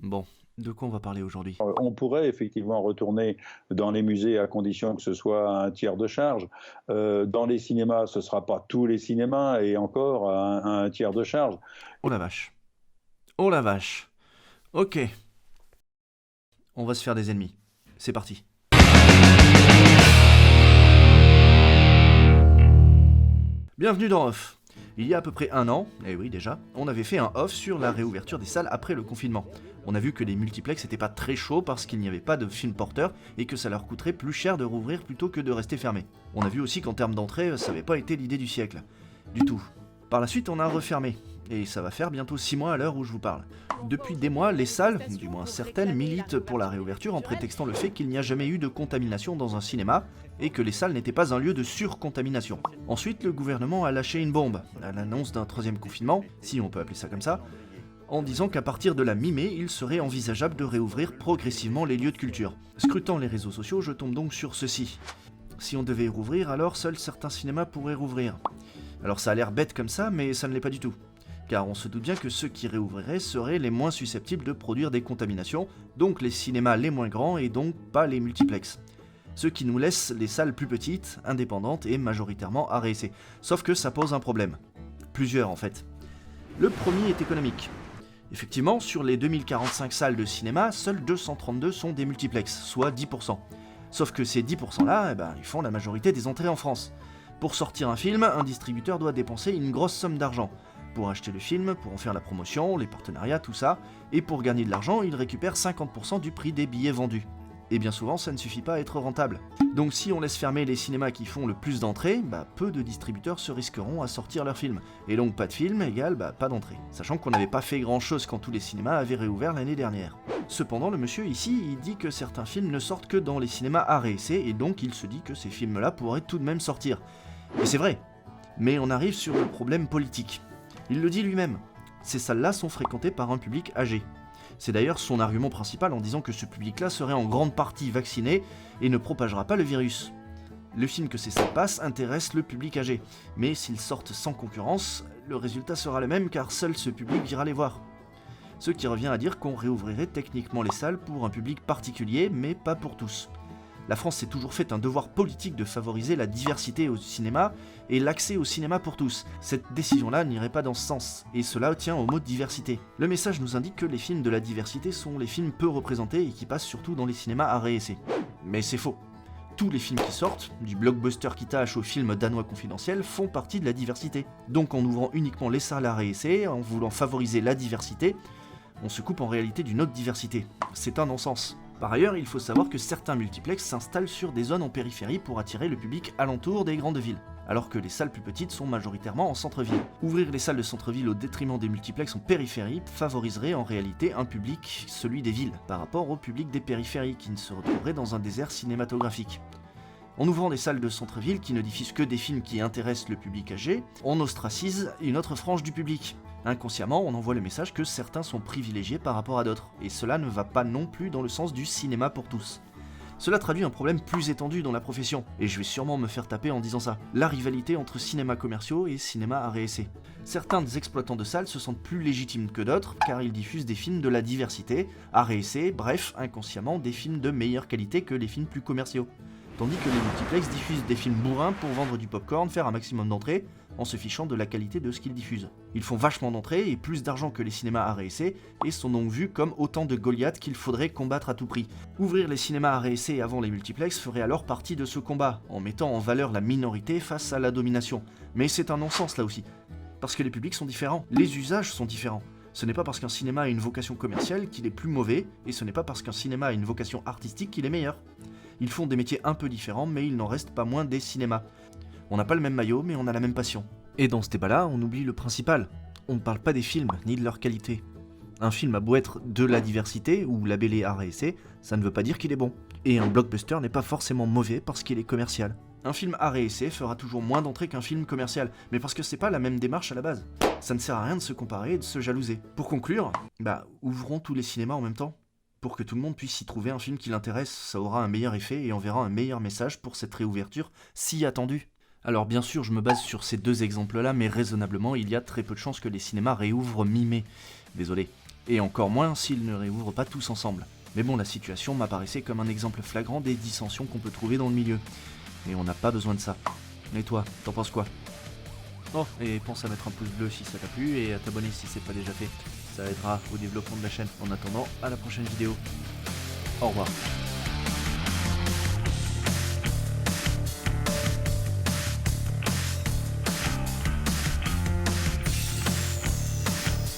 Bon, de quoi on va parler aujourd'hui? On pourrait effectivement retourner dans les musées à condition que ce soit à un tiers de charge. Dans les cinémas, ce ne sera pas tous les cinémas et encore à un tiers de charge. Oh la vache. Oh la vache. Ok, on va se faire des ennemis. C'est parti. Bienvenue dans Off. Il y a à peu près un an, et oui déjà, on avait fait un off sur la réouverture des salles après le confinement. On a vu que les multiplex n'étaient pas très chauds parce qu'il n'y avait pas de film porteur et que ça leur coûterait plus cher de rouvrir plutôt que de rester fermés. On a vu aussi qu'en termes d'entrée, ça n'avait pas été l'idée du siècle. Du tout. Par la suite, on a refermé. Et ça va faire bientôt 6 mois à l'heure où je vous parle. Depuis des mois, les salles, du moins certaines, militent pour la réouverture en prétextant le fait qu'il n'y a jamais eu de contamination dans un cinéma et que les salles n'étaient pas un lieu de surcontamination. Ensuite, le gouvernement a lâché une bombe, à l'annonce d'un troisième confinement, si on peut appeler ça comme ça, en disant qu'à partir de la mi-mai, il serait envisageable de réouvrir progressivement les lieux de culture. Scrutant les réseaux sociaux, je tombe donc sur ceci. Si on devait rouvrir, alors seuls certains cinémas pourraient rouvrir. Alors ça a l'air bête comme ça, mais ça ne l'est pas du tout. Car on se doute bien que ceux qui réouvriraient seraient les moins susceptibles de produire des contaminations, donc les cinémas les moins grands et donc pas les multiplex. Ce qui nous laisse les salles plus petites, indépendantes et majoritairement ARC. Sauf que ça pose un problème. Plusieurs en fait. Le premier est économique. Effectivement, sur les 2045 salles de cinéma, seules 232 sont des multiplex, soit 10%. Sauf que ces 10% là, ils font la majorité des entrées en France. Pour sortir un film, un distributeur doit dépenser une grosse somme d'argent. Pour acheter le film, pour en faire la promotion, les partenariats, tout ça. Et pour gagner de l'argent, il récupère 50% du prix des billets vendus. Et bien souvent, ça ne suffit pas à être rentable. Donc si on laisse fermer les cinémas qui font le plus d'entrées, peu de distributeurs se risqueront à sortir leurs films. Et donc pas de film égale pas d'entrée. Sachant qu'on n'avait pas fait grand chose quand tous les cinémas avaient réouvert l'année dernière. Cependant, le monsieur ici, il dit que certains films ne sortent que dans les cinémas ARC, et donc il se dit que ces films-là pourraient tout de même sortir. Et c'est vrai. Mais on arrive sur le problème politique. Il le dit lui-même. Ces salles-là sont fréquentées par un public âgé. C'est d'ailleurs son argument principal en disant que ce public-là serait en grande partie vacciné et ne propagera pas le virus. Le film que ces salles passent intéresse le public âgé, mais s'ils sortent sans concurrence, le résultat sera le même car seul ce public ira les voir. Ce qui revient à dire qu'on réouvrirait techniquement les salles pour un public particulier, mais pas pour tous. La France s'est toujours fait un devoir politique de favoriser la diversité au cinéma et l'accès au cinéma pour tous. Cette décision-là n'irait pas dans ce sens, et cela tient au mot diversité. Le message nous indique que les films de la diversité sont les films peu représentés et qui passent surtout dans les cinémas à réessayer. Mais c'est faux. Tous les films qui sortent, du blockbuster qui tâche au film danois confidentiel, font partie de la diversité. Donc en ouvrant uniquement les salles à réessayer, en voulant favoriser la diversité, on se coupe en réalité d'une autre diversité. C'est un non-sens. Par ailleurs, il faut savoir que certains multiplex s'installent sur des zones en périphérie pour attirer le public alentour des grandes villes, alors que les salles plus petites sont majoritairement en centre-ville. Ouvrir les salles de centre-ville au détriment des multiplex en périphérie favoriserait en réalité un public, celui des villes, par rapport au public des périphéries qui ne se retrouverait dans un désert cinématographique. En ouvrant des salles de centre-ville qui ne diffusent que des films qui intéressent le public âgé, on ostracise une autre frange du public. Inconsciemment, on envoie le message que certains sont privilégiés par rapport à d'autres, et cela ne va pas non plus dans le sens du cinéma pour tous. Cela traduit un problème plus étendu dans la profession, et je vais sûrement me faire taper en disant ça. La rivalité entre cinémas commerciaux et cinéma à réessayer. Certains des exploitants de salles se sentent plus légitimes que d'autres, car ils diffusent des films de la diversité, à réessayer, bref, inconsciemment, des films de meilleure qualité que les films plus commerciaux. Tandis que les multiplex diffusent des films bourrins pour vendre du popcorn, faire un maximum d'entrées, en se fichant de la qualité de ce qu'ils diffusent. Ils font vachement d'entrées et plus d'argent que les cinémas à réessayer, et sont donc vus comme autant de Goliaths qu'il faudrait combattre à tout prix. Ouvrir les cinémas à réessayer avant les multiplex ferait alors partie de ce combat, en mettant en valeur la minorité face à la domination. Mais c'est un non-sens là aussi, parce que les publics sont différents, les usages sont différents. Ce n'est pas parce qu'un cinéma a une vocation commerciale qu'il est plus mauvais, et ce n'est pas parce qu'un cinéma a une vocation artistique qu'il est meilleur. Ils font des métiers un peu différents, mais il n'en reste pas moins des cinémas. On n'a pas le même maillot, mais on a la même passion. Et dans ce débat-là, on oublie le principal. On ne parle pas des films, ni de leur qualité. Un film a beau être de la diversité, ou labellé A/C, ça ne veut pas dire qu'il est bon. Et un blockbuster n'est pas forcément mauvais parce qu'il est commercial. Un film A/C fera toujours moins d'entrées qu'un film commercial, mais parce que c'est pas la même démarche à la base. Ça ne sert à rien de se comparer et de se jalouser. Pour conclure, ouvrons tous les cinémas en même temps. Pour que tout le monde puisse y trouver un film qui l'intéresse, ça aura un meilleur effet et enverra un meilleur message pour cette réouverture si attendue. Alors bien sûr, je me base sur ces deux exemples-là, mais raisonnablement, il y a très peu de chances que les cinémas réouvrent mi-mai. Désolé. Et encore moins s'ils ne réouvrent pas tous ensemble. Mais bon, la situation m'apparaissait comme un exemple flagrant des dissensions qu'on peut trouver dans le milieu. Et on n'a pas besoin de ça. Et toi, t'en penses quoi? Oh, et pense à mettre un pouce bleu si ça t'a plu et à t'abonner si c'est pas déjà fait. Ça aidera au développement de la chaîne. En attendant, à la prochaine vidéo. Au revoir.